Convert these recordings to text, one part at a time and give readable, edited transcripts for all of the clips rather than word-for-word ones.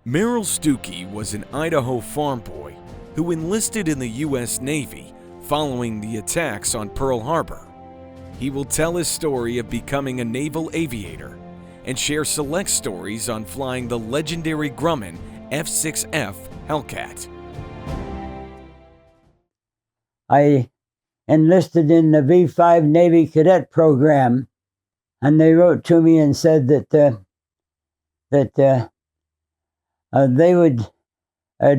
Merrill Stuckey was an Idaho farm boy who enlisted in the U.S. Navy following the attacks on Pearl Harbor. He will tell his story of becoming a naval aviator and share select stories on flying the legendary Grumman F-6F Hellcat. I enlisted in the V-5 Navy Cadet program, and they wrote to me and said that they would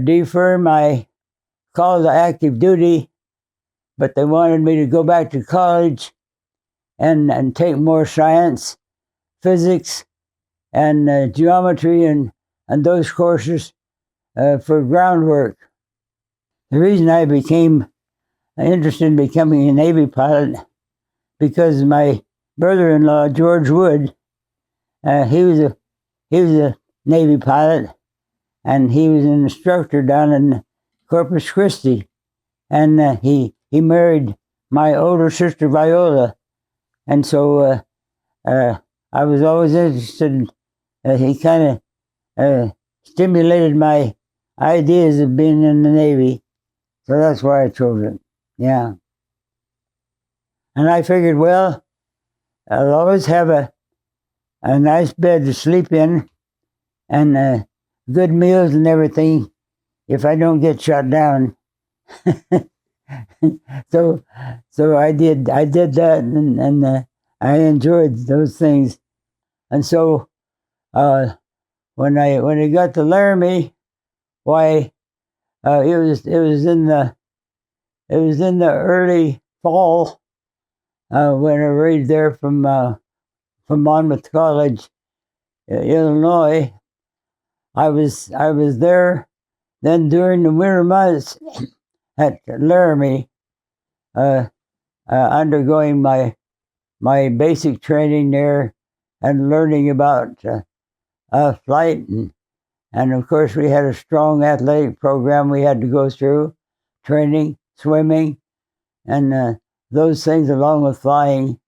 defer my call to active duty, but they wanted me to go back to college and take more science, physics, and geometry and those courses for groundwork. The reason I became interested in becoming a Navy pilot because my brother-in-law George Wood, he was a Navy pilot, and he was an instructor down in Corpus Christi, and he married my older sister Viola, and so I was always interested. He kind of stimulated my ideas of being in the Navy, so that's why I chose it. Yeah, and I figured, well, I'll always have a nice bed to sleep in, and good meals and everything if I don't get shot down. so I did that, and I enjoyed those things. And so when I got to Laramie, why it was in the early fall when I raised there from Monmouth College, Illinois. I was there then during the winter months at Laramie, undergoing my basic training there and learning about flight, and of course we had a strong athletic program we had to go through, training, swimming, and those things along with flying.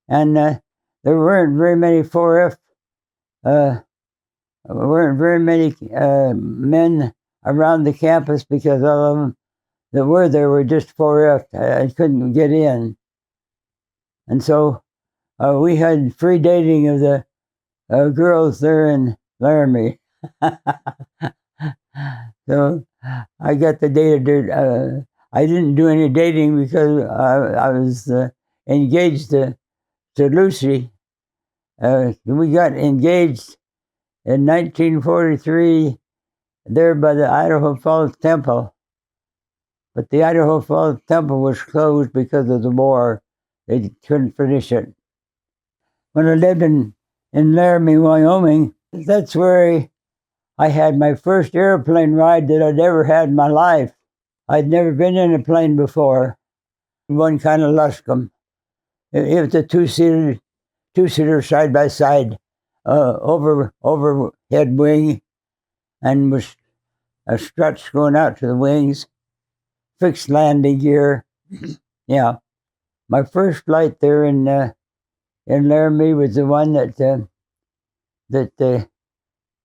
And there weren't very many 4F. Weren't very many men around the campus because all of them that were there were just 4F. I couldn't get in. And so we had free dating of the girls there in Laramie. So I got the date. I didn't do any dating because I was engaged to Lucy. We got engaged in 1943 there by the Idaho Falls Temple. But the Idaho Falls Temple was closed because of the war. They couldn't finish it. When I lived in Laramie, Wyoming, that's where I had my first airplane ride that I'd ever had in my life. I'd never been in a plane before. One kind of Luscombe. It was a two-seater side-by-side overhead wing, and was a struts going out to the wings, fixed landing gear. Yeah, my first flight there in Laramie was the one that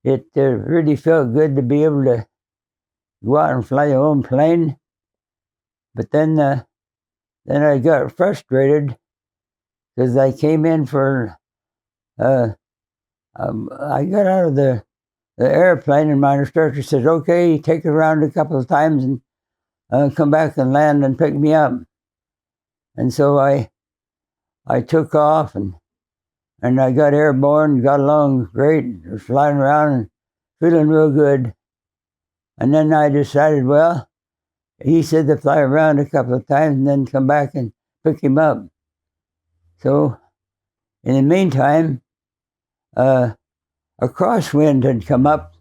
it really felt good to be able to go out and fly your own plane. But then I got frustrated because I came in for I got out of the airplane, and my instructor said, "Okay, take it around a couple of times and come back and land and pick me up." And so I took off, and I got airborne, got along great, was flying around and feeling real good. And then I decided, well, he said to fly around a couple of times and then come back and pick him up. So in the meantime, a crosswind had come up,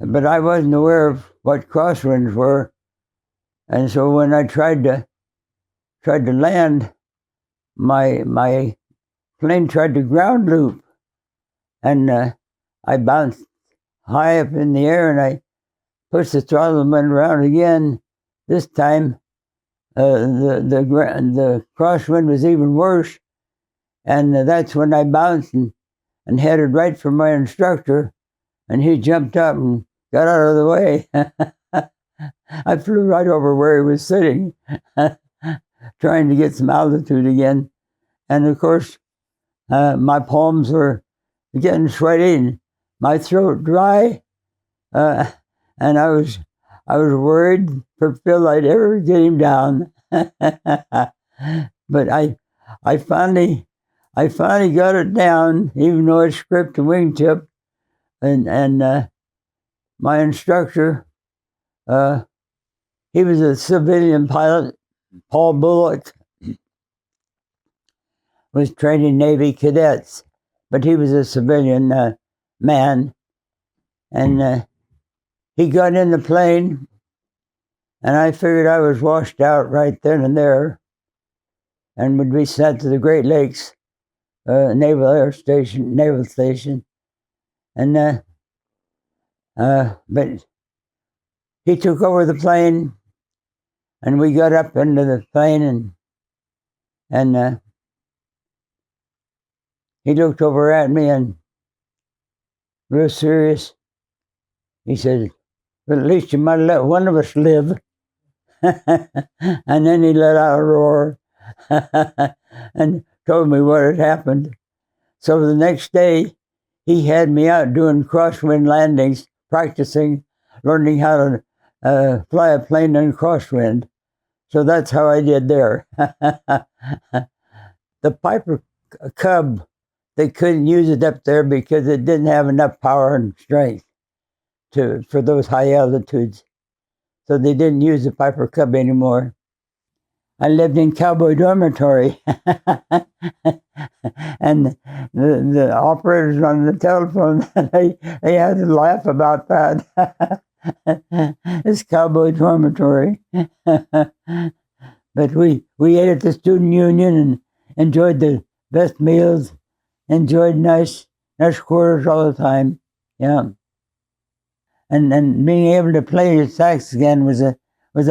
but I wasn't aware of what crosswinds were. And so when I tried to land, my plane tried to ground loop, and I bounced high up in the air, and I pushed the throttle and went around again. This time, the crosswind was even worse, and that's when I bounced and headed right for my instructor, and he jumped up and got out of the way. I flew right over where he was sitting, trying to get some altitude again. And of course, my palms were getting sweaty and my throat dry, and I was worried for Phil I'd ever get him down. But I finally got it down, even though it scraped the wingtip. And my instructor, he was a civilian pilot. Paul Bullock was training Navy cadets, but he was a civilian man. And he got in the plane, and I figured I was washed out right then and there and would be sent to the Great Lakes Naval Station. And but he took over the plane, and we got up into the plane, and he looked over at me and, real serious, he said, "Well, at least you might let one of us live." And then he let out a roar and told me what had happened. So the next day, he had me out doing crosswind landings, practicing, learning how to fly a plane in crosswind. So that's how I did there. The Piper Cub, they couldn't use it up there because it didn't have enough power and strength for those high altitudes. So they didn't use the Piper Cub anymore. I lived in Cowboy Dormitory, and the operators on the telephone, they had to laugh about that. It's Cowboy Dormitory. But we ate at the student union and enjoyed the best meals, enjoyed nice quarters all the time. Yeah. And being able to play the sax again was a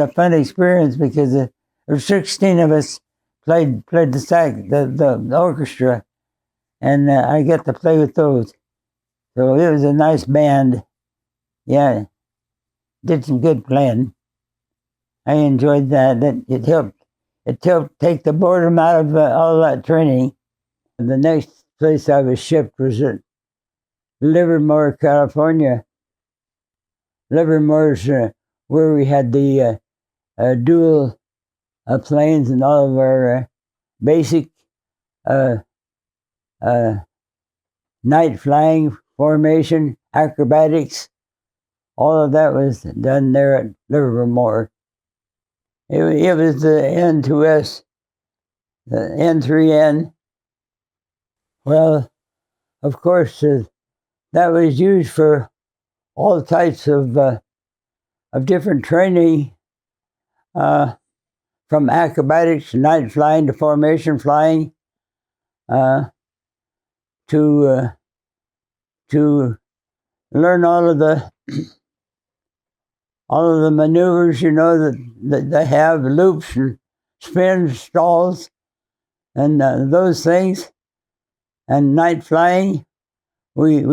fun experience, because there were 16 of us played the sax, the orchestra, and I got to play with those. So it was a nice band. Yeah, did some good playing. I enjoyed that. It helped take the boredom out of all that training. The next place I was shipped was at Livermore, California. Livermore's where we had the dual planes and all of our basic night flying, formation, acrobatics. All of that was done there at Livermore. It was the N2S, the N3N. Well, of course, that was used for all types of different training, from acrobatics to night flying to formation flying, to learn all of the maneuvers, that they have, loops and spins, stalls, and those things. And night flying, we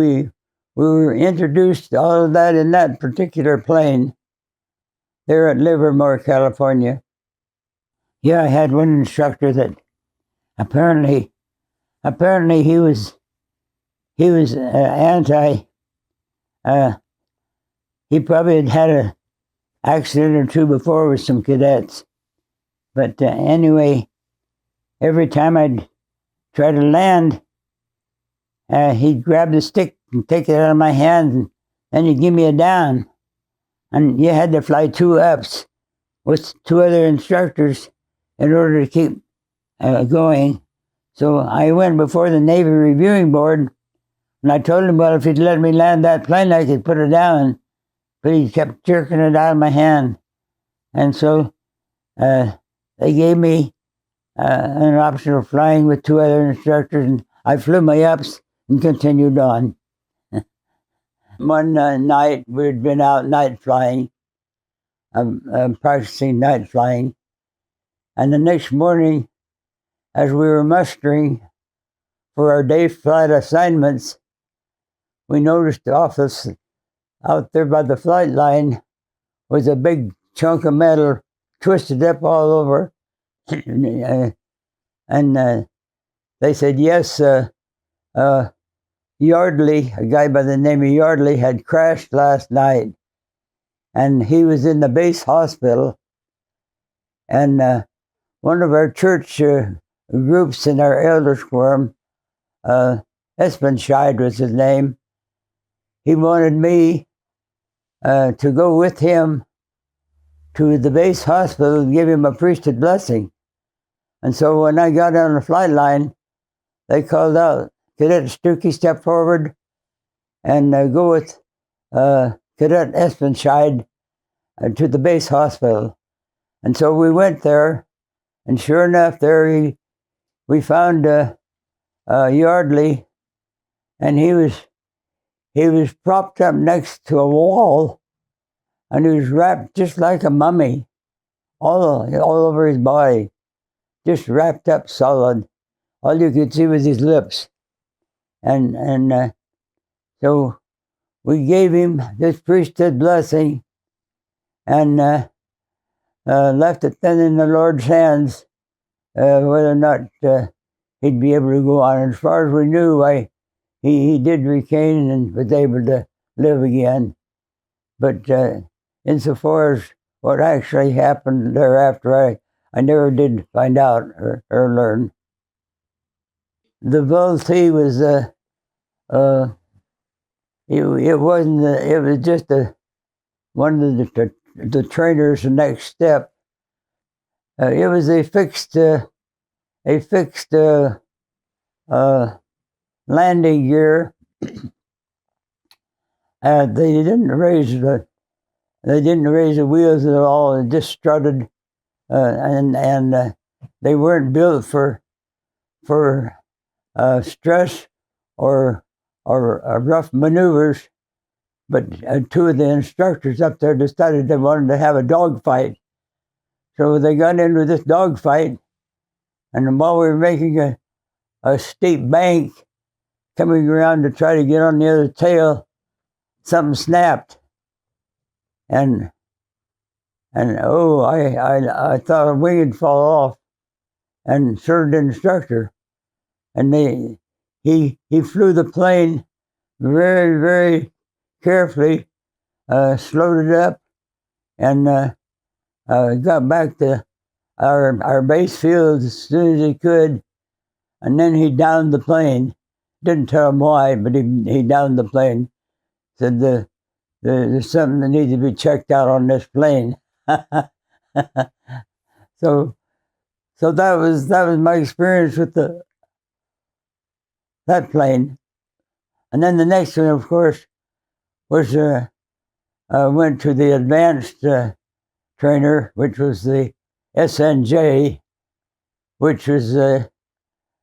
were introduced to all of that in that particular plane there at Livermore, California. Yeah, I had one instructor that apparently he was anti. He probably had an accident or two before with some cadets. But anyway, every time I'd try to land, he'd grab the stick and take it out of my hand, and then he'd give me a down. And you had to fly 2 ups with 2 other instructors in order to keep going. So I went before the Navy Reviewing Board, and I told him, well, if he'd let me land that plane, I could put it down. But he kept jerking it out of my hand. And so they gave me an option of flying with 2 other instructors, and I flew my ups and continued on. One night, we'd been out night flying, practicing night flying. And the next morning, as we were mustering for our day flight assignments, we noticed off out there by the flight line was a big chunk of metal twisted up all over. and they said, yes, Yardley, a guy by the name of Yardley, had crashed last night, and he was in the base hospital. And one of our church groups in our elders quorum, Espenscheid was his name, he wanted me to go with him to the base hospital and give him a priesthood blessing. And so when I got on the flight line, they called out, Cadet Stuckey, step forward and go with Cadet Espenscheid to the base hospital. And so we went there, and sure enough, there we found Yardley, and he was propped up next to a wall, and he was wrapped just like a mummy, all over his body, just wrapped up solid. All you could see was his lips. And so we gave him this priesthood blessing and left it then in the Lord's hands, whether or not he'd be able to go on. And as far as we knew, he did regain and was able to live again. But insofar as what actually happened thereafter, I never did find out or learn. The Vultee was it wasn't it was just one of the trainers. The next step. It was a fixed landing gear. They didn't raise the wheels at all. It just strutted, and they weren't built for stress or rough maneuvers. But two of the instructors up there decided they wanted to have a dogfight. So they got into this dogfight, and while we were making a steep bank, coming around to try to get on the other tail, something snapped. And oh, I thought a wing would fall off, and so did the instructor. And he flew the plane very, very carefully, slowed it up, and got back to our base field as soon as he could. And then he downed the plane. Didn't tell him why, but he downed the plane. Said there's something that needs to be checked out on this plane. So that was my experience with that plane. And then the next one, of course, was went to the advanced trainer, which was the SNJ, which was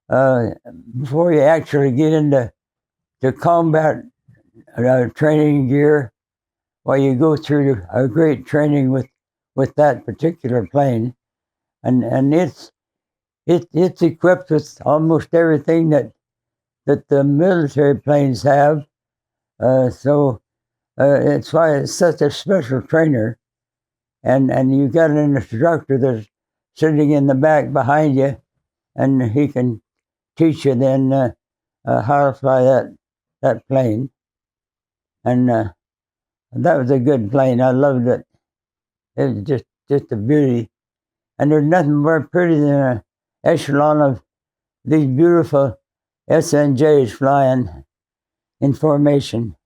before you actually get into combat training gear. Well, you go through a great training with that particular plane, and it's equipped with almost everything that the military planes have. So it's why it's such a special trainer, and you got an instructor that's sitting in the back behind you, and he can teach you then how to fly that plane. And that was a good plane. I loved it. It was just a beauty. And there's nothing more pretty than an echelon of these beautiful SNJs flying in formation.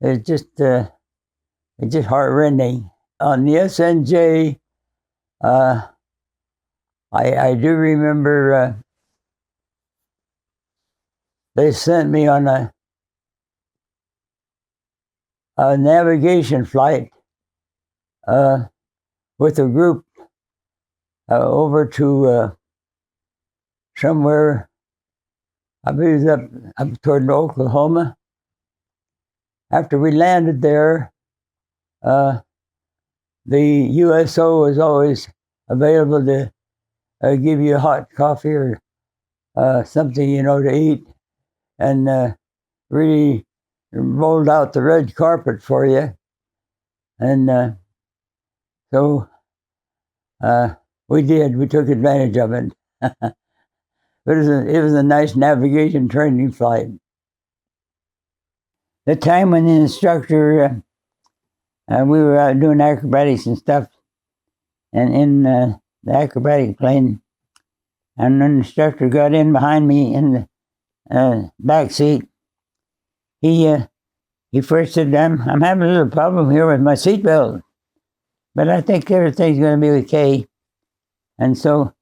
It's just heartrending. On the SNJ, I do remember they sent me on a navigation flight with a group over to somewhere, I believe up toward Oklahoma. After we landed there, the USO was always available to give you hot coffee or something, to eat, and really rolled out the red carpet for you. And so we did. We took advantage of it. It was a nice navigation training flight. The time when the instructor, we were out doing acrobatics and stuff, and in the acrobatic plane, and the instructor got in behind me in the back seat. He first said, I'm having a little problem here with my seatbelt, but I think everything's going to be okay. And so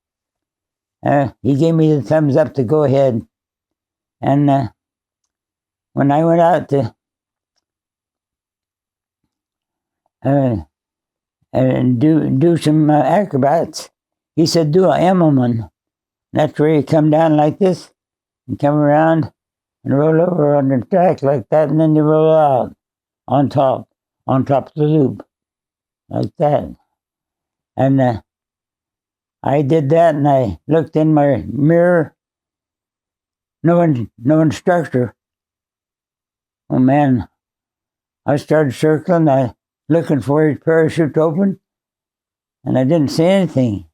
he gave me the thumbs up to go ahead. And when I went out to and do some acrobats, he said, do a Immelman. That's where you come down like this and come around and roll over on the track like that, and then you roll out on top of the loop, like that. And I did that, and I looked in my mirror. No instructor. Oh man, I started circling, looking for his parachute to open, and I didn't see anything.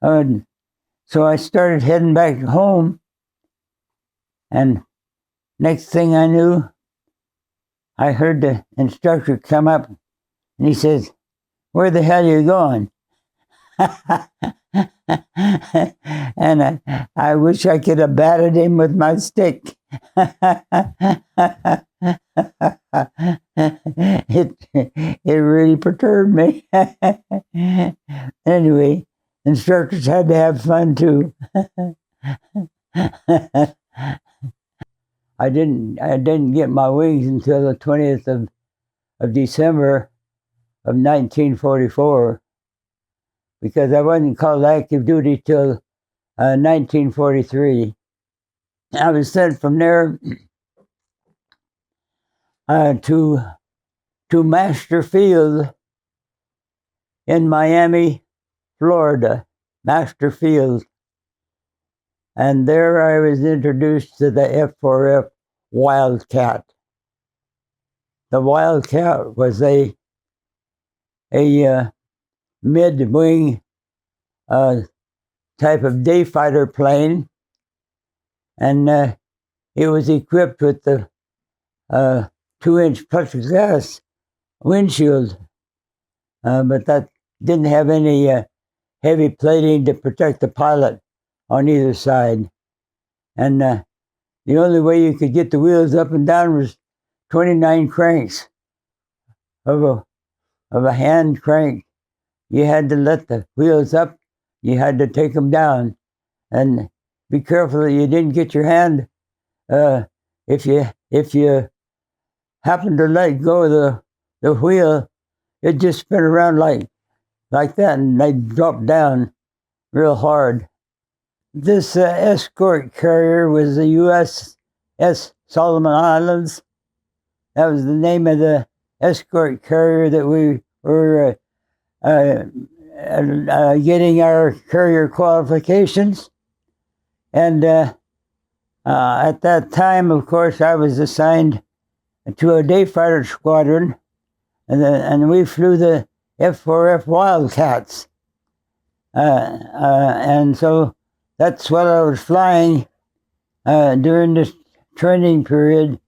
So I started heading back home, and next thing I knew, I heard the instructor come up, and he says, "Where the hell are you going?" And I wish I could have batted him with my stick. It really perturbed me. Anyway, instructors had to have fun too. I didn't get my wings until the 20th of December of 1944, because I wasn't called active duty till 1943. I was sent from there to Master Field in Miami, Florida, Master Field. And there I was introduced to the F4F Wildcat. The Wildcat was a mid-wing type of day fighter plane, and it was equipped with the 2-inch plexiglass windshield, but that didn't have any heavy plating to protect the pilot on either side. And the only way you could get the wheels up and down was 29 cranks of a hand crank. You had to let the wheels up, you had to take them down, and be careful that you didn't get your hand. If you happen to let go of the wheel, it just spin around like that, and they drop down real hard. This escort carrier was the USS Solomon Islands. That was the name of the escort carrier that we were getting our carrier qualifications. And at that time, of course, I was assigned to a day fighter squadron, and we flew the F4F Wildcats. And so that's what I was flying during this training period,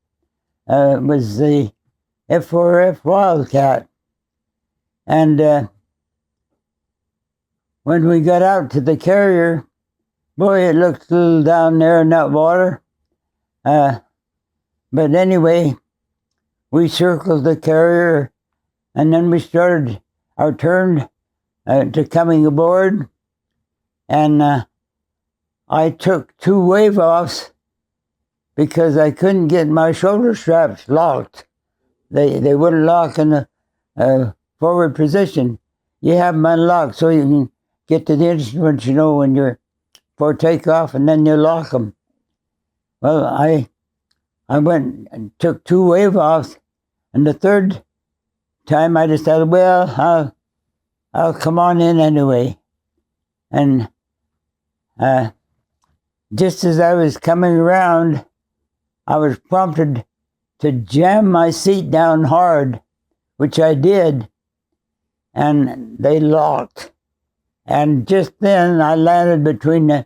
was the F4F Wildcat. And when we got out to the carrier, boy, it looked a little down there in that water. But anyway, we circled the carrier, and then we started our turn to coming aboard. And I took 2 wave-offs because I couldn't get my shoulder straps locked. They wouldn't lock in the forward position. You have them unlocked so you can get to the instruments, when you're for takeoff, and then you lock them. Well, I went and took 2 wave-offs, and the third time I decided, well, I'll come on in anyway. And just as I was coming around, I was prompted to jam my seat down hard, which I did, and they locked. And just then I landed between the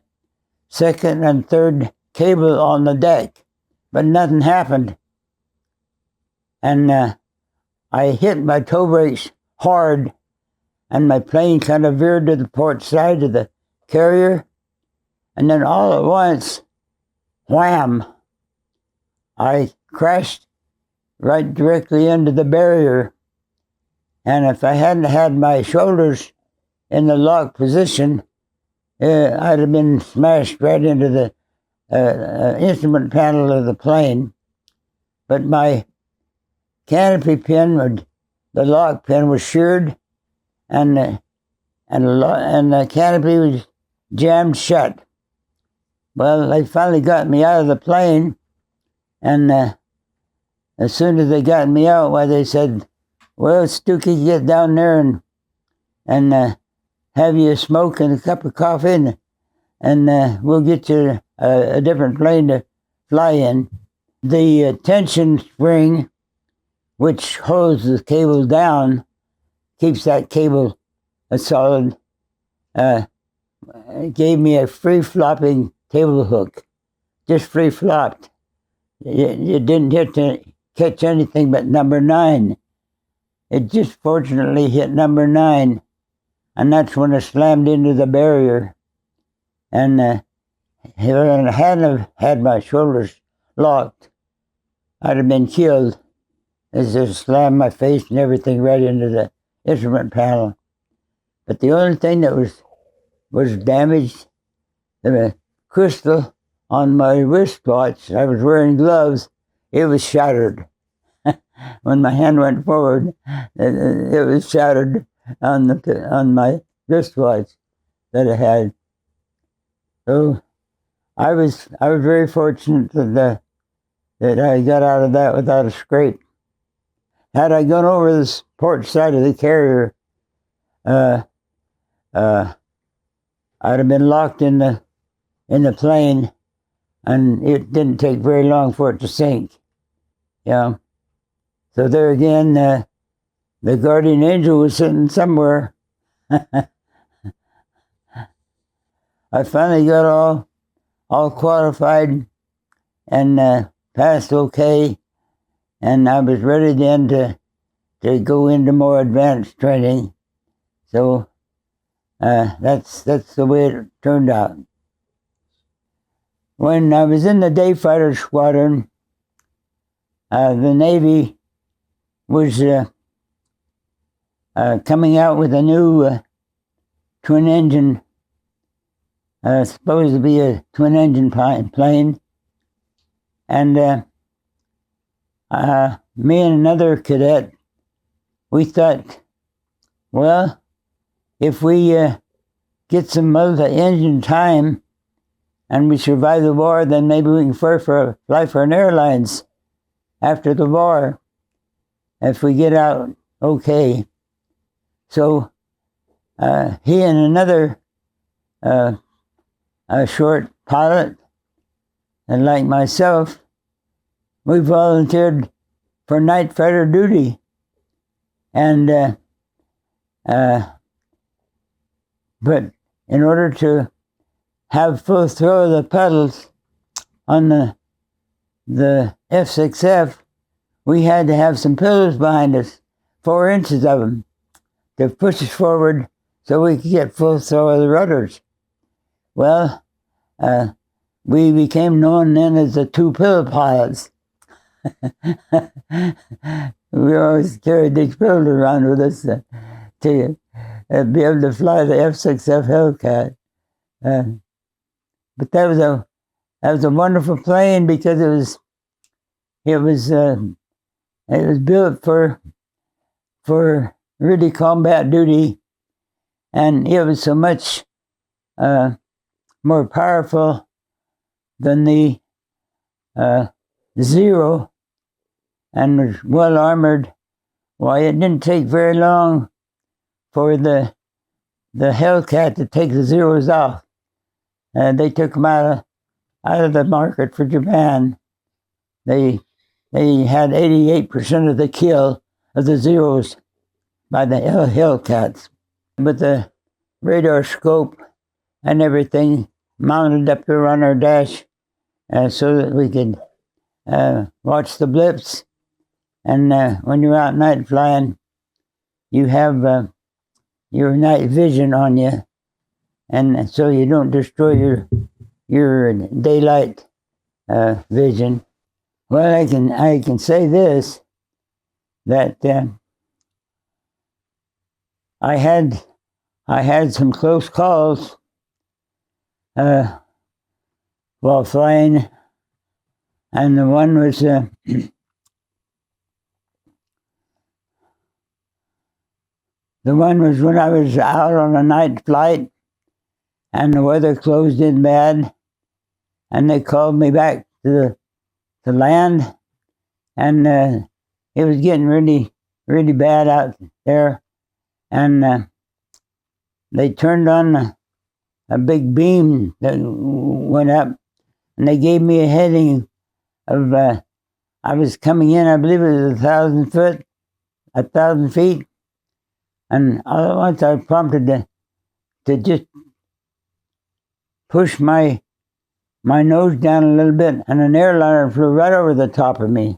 second and third cable on the deck, but nothing happened. And I hit my toe brakes hard, and my plane kind of veered to the port side of the carrier. And then all at once, wham, I crashed right directly into the barrier. And if I hadn't had my shoulders in the lock position, I'd have been smashed right into the instrument panel of the plane. But my canopy pin, the lock pin, was sheared, and the canopy was jammed shut. Well, they finally got me out of the plane, and as soon as they got me out, why, they said, "Well, Stookie, get down there and have you a smoke and a cup of coffee, and we'll get you a different plane to fly in." The tension spring, which holds the cable down, keeps that cable solid, gave me a free-flopping table hook, just free-flopped. It didn't catch anything but number 9. It just fortunately hit number 9, and that's when it slammed into the barrier. And if I hadn't have had my shoulders locked, I'd have been killed. It just slammed my face and everything right into the instrument panel. But the only thing that was damaged, the crystal on my wristwatch. I was wearing gloves. It was shattered. When my hand went forward, it was shattered on my wristwatch that I had. So I was very fortunate that I got out of that without a scrape. Had I gone over the port side of the carrier, I'd have been locked in the plane, and it didn't take very long for it to sink. Yeah. So there again, the guardian angel was sitting somewhere. I finally got all qualified and passed okay, and I was ready then to go into more advanced training. So that's the way it turned out. When I was in the day fighter squadron, the Navy was coming out with a new twin engine, supposed to be a twin engine plane, and me and another cadet, we thought, well, if we get some multi-engine time and we survive the war, then maybe we can fly for an airlines after the war, if we get out okay. So he and another a short pilot, and like myself, we volunteered for night fighter duty. And but in order to have full throw of the pedals on the F6F, we had to have some pillars behind us, 4 inches of them, to push us forward so we could get full throw of the rudders. Well, we became known then as the 2-pillar pilots. We always carried these pillars around with us to be able to fly the F6F Hellcat. But that was a wonderful plane because it was built for really combat duty, and it was so much more powerful than the Zero, and was well armored. Why, it didn't take very long for the Hellcat to take the Zeros off. They took them out of the market for Japan. They they had 88% of the kill of the Zeros by the Hellcats. With the radar scope and everything mounted up there on our dash so that we could watch the blips. And when you're out night flying, you have your night vision on you, and so you don't destroy your daylight vision. Well, I can say this, that I had some close calls while flying, and the one was when I was out on a night flight, and the weather closed in bad, and they called me back to land, and it was getting really, really bad out there, and they turned on a big beam that went up, and they gave me a heading of I was coming in, I believe it was 1,000 feet, and all at once I was prompted to just push my nose down a little bit, and an airliner flew right over the top of me,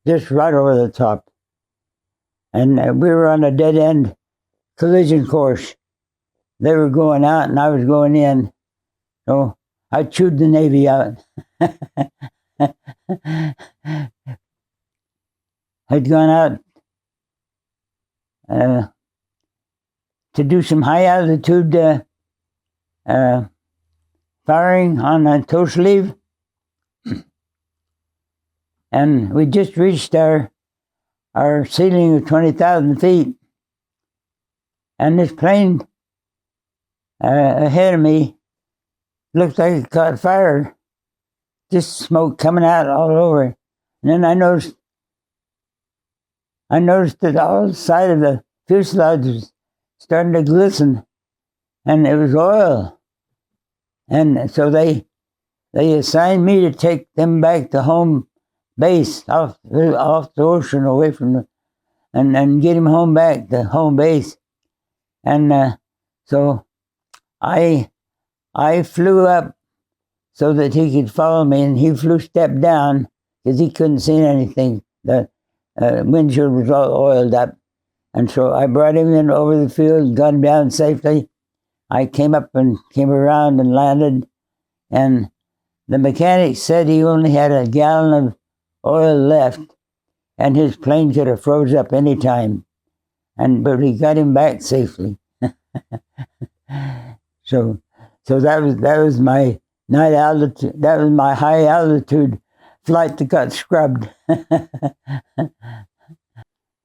just right over the top. And we were on a dead-end collision course. They were going out, and I was going in. So I chewed the Navy out. I'd gone out to do some high-altitude firing on a tow sleeve, and we just reached our ceiling of 20,000 feet, and this plane ahead of me looked like it caught fire, just smoke coming out all over. And then I noticed that all side of the fuselage was starting to glisten, and it was oil. And so they assigned me to take them back to home base, off the ocean, away from and get him home back to home base. And so I flew up so that he could follow me, and he flew step down because he couldn't see anything. The windshield was all oiled up. And so I brought him in over the field, got him down safely. I came up and came around and landed, and the mechanic said he only had a gallon of oil left, and his plane could have froze up any time. But we got him back safely. So that was my night altitude. That was my high altitude flight that got scrubbed.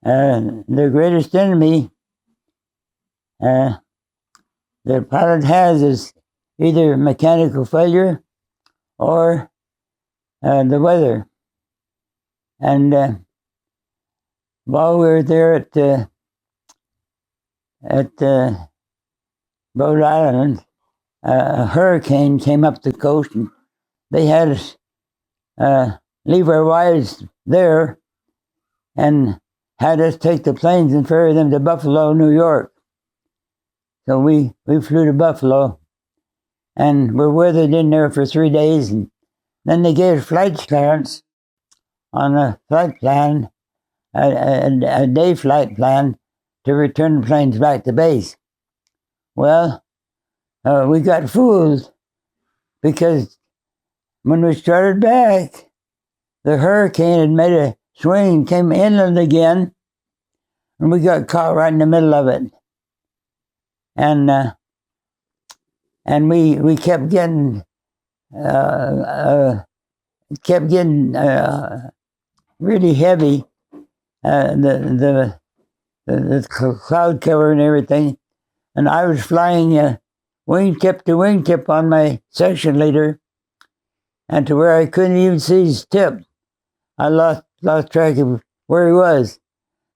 The greatest enemy the pilot has is either mechanical failure or the weather. And while we were there at Rhode Island, a hurricane came up the coast, and they had us leave our wives there and had us take the planes and ferry them to Buffalo, New York. So we flew to Buffalo, and we're weathered in there for 3 days, and then they gave us flight clearance on a flight plan, a day flight plan, to return the planes back to base. Well, we got fooled, because when we started back, the hurricane had made a swing, came inland again, and we got caught right in the middle of it. And we kept getting really heavy, the cloud cover and everything. And I was flying wingtip to wingtip on my section leader, and to where I couldn't even see his tip. I lost track of where he was.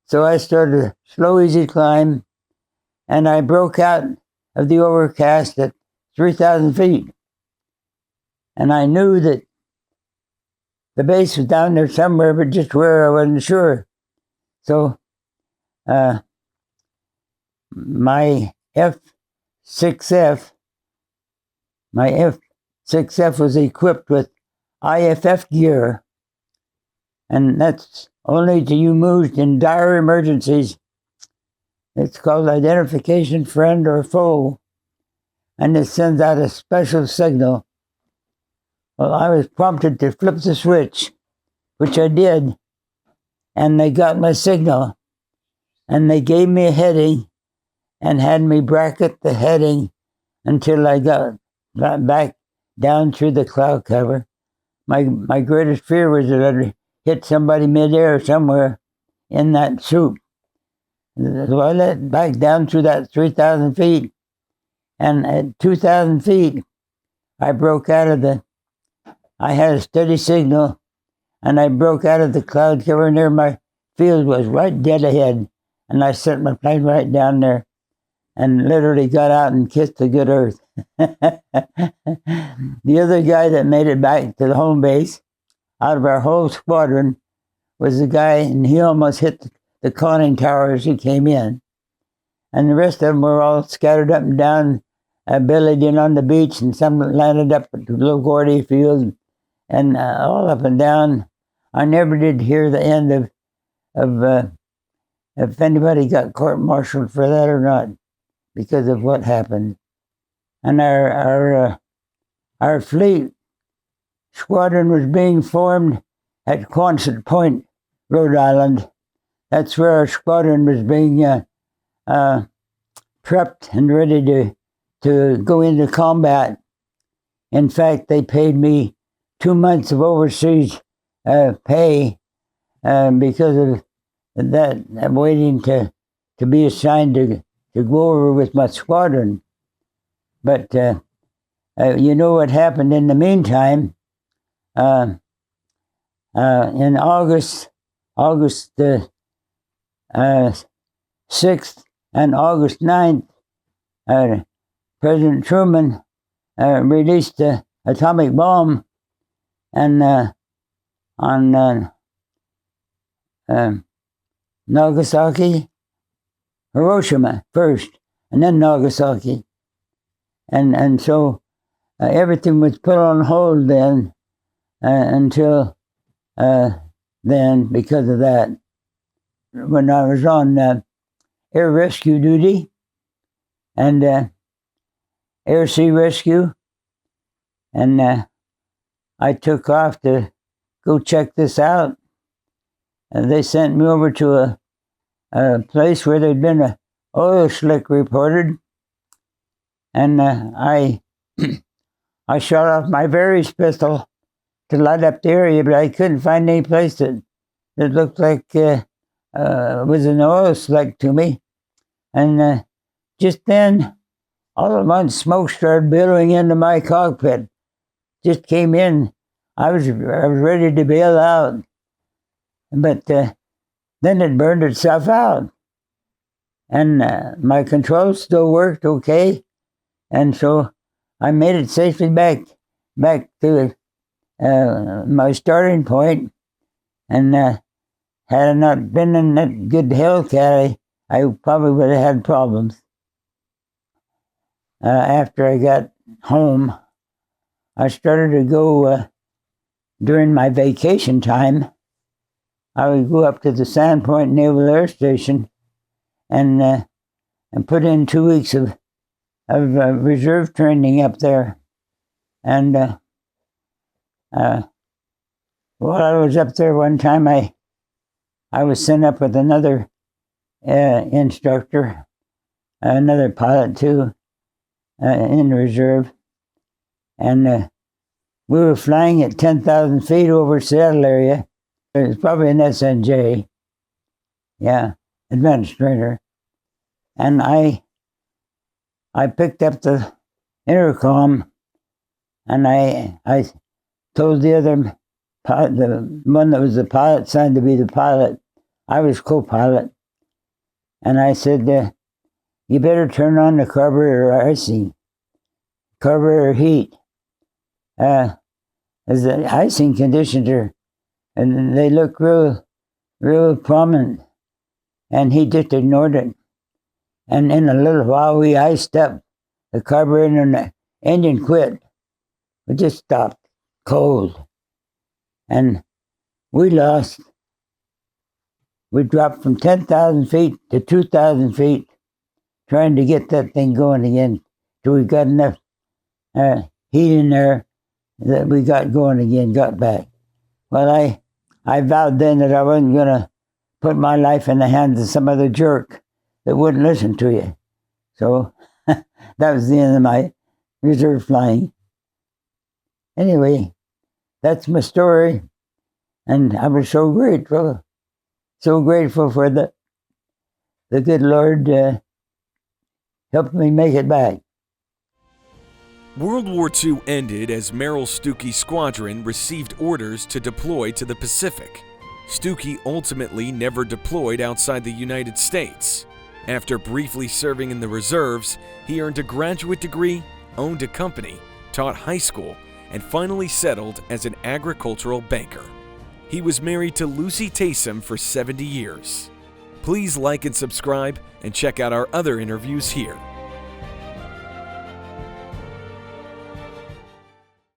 So I started a slow, easy climb, and I broke out of the overcast at 3,000 feet. And I knew that the base was down there somewhere, but just where I wasn't sure. So my F6F was equipped with IFF gear, and that's only to be used in dire emergencies. It's called identification, friend or foe, and it sends out a special signal. Well, I was prompted to flip the switch, which I did, and they got my signal, and they gave me a heading and had me bracket the heading until I got back down through the cloud cover. My greatest fear was that I'd hit somebody midair somewhere in that soup. So I let back down through that 3,000 feet. And at 2,000 feet, I broke out of I had a steady signal, and I broke out of the cloud cover near my field was right dead ahead. And I set my plane right down there and literally got out and kissed the good earth. The other guy that made it back to the home base out of our whole squadron was the guy, and he almost hit the conning tower as he came in. And the rest of them were all scattered up and down, bellied in on the beach, and some landed up at the LaGuardia field, and all up and down. I never did hear the end of if anybody got court-martialed for that or not, because of what happened. And our fleet squadron was being formed at Quonset Point, Rhode Island. That's where our squadron was being prepped and ready to go into combat. In fact, they paid me 2 months of overseas pay because of that. I'm waiting to be assigned to go over with my squadron. But you know what happened in the meantime? In August 6th and August 9th, President Truman released the atomic bomb and on Nagasaki, Hiroshima first, and then Nagasaki. And so everything was put on hold then until then because of that. When I was on air rescue duty and air sea rescue, and I took off to go check this out. And they sent me over to a place where there'd been an oil slick reported, and I shot off my Varys pistol to light up the area, but I couldn't find any place that looked like was an oil slick to me. And just then, all at once, smoke started billowing into my cockpit. Just came in. I was ready to bail out, but then it burned itself out, and my controls still worked okay, and so I made it safely back to my starting point. And had I not been in that good Hellcat, I probably would have had problems. After I got home, I started to go during my vacation time. I would go up to the Sandpoint Naval Air Station and put in 2 weeks of reserve training up there. And while I was up there one time, I was sent up with another instructor, another pilot too, in reserve. And we were flying at 10,000 feet over Seattle area. It was probably an SNJ, advanced trainer. And I picked up the intercom, and I told the other pilot, the one that was the pilot, signed to be the pilot. I was co-pilot, and I said, "You better turn on the carburetor icing, carburetor heat. As the icing conditions are and they looked real prominent. And he just ignored it. And in a little while, we iced up the carburetor and the engine quit. It just stopped cold. And we lost. We dropped from 10,000 feet to 2,000 feet trying to get that thing going again till we got enough heat in there that we got going again, got back. Well, I vowed then that I wasn't going to put my life in the hands of some other jerk that wouldn't listen to you. So that was the end of my reserve flying. Anyway, that's my story. And I was so grateful for the good Lord helped me make it back. World War II ended as Merrill Stuckey's squadron received orders to deploy to the Pacific. Stuckey ultimately never deployed outside the United States. After briefly serving in the reserves, he earned a graduate degree, owned a company, taught high school, and finally settled as an agricultural banker. He was married to Lucy Taysom for 70 years. Please like and subscribe and check out our other interviews here.